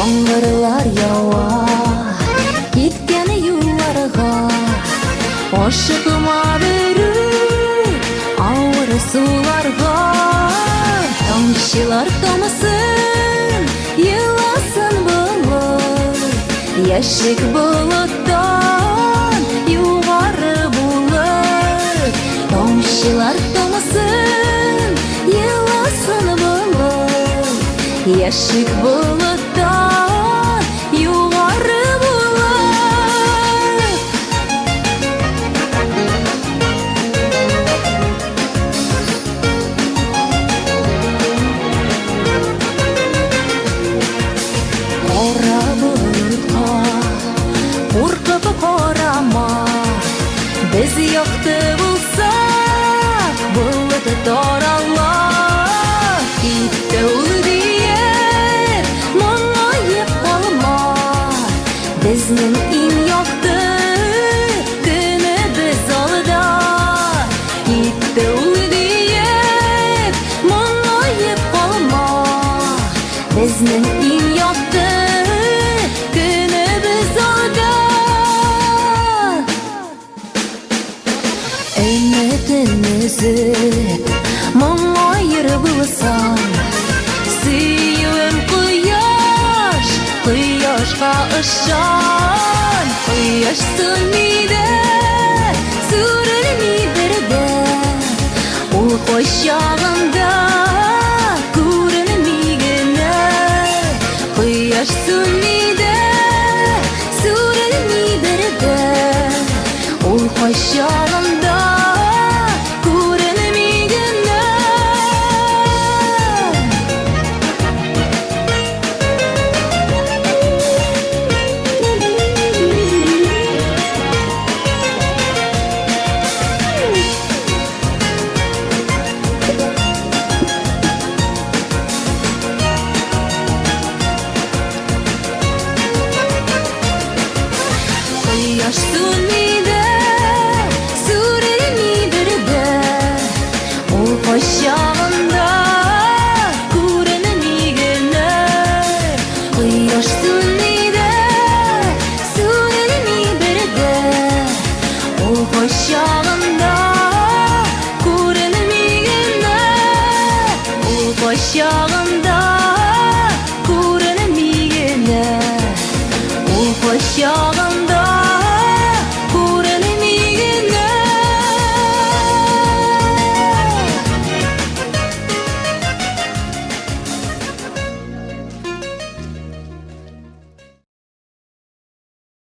Жаңбырлар яуа, кеткен юлларға, ашығыма беру ауыр суларға. Тамшылар тамысын, еласын болып, яшік бұлыттан юғары болып. Тамшылар тамысын, еласын болып, яшік бұлыттан юғары болып. Қора бұлытқа қорқып қарама, біз яқты болсақ бұлыт тарала. Кетті ол дейер мұңайып қалма, біздің ең яқты күні біз алда. Кетті ол дейер мұңайып қалма, біздің ең яқты күні біз алда. Үмітін үзіп мұңайыр болсаң, сүйеуім құяш, құяшқа ұшан. Құяш сөнмейді, сүрілмей бірді, ол қошағында көрінмейгіні. Құяш сөнмейді, сүрілмей бірді, ол қошағында көрінмейгіні. Құяш сөнмейді, сүрілмей бірді, ол қошағында көрінмейгіні. Құяш сөнмейді, сүрілмей бірді, ол қошағында көрінмейгіні. Ол қошағында көрінмейгіні. Ол қошағында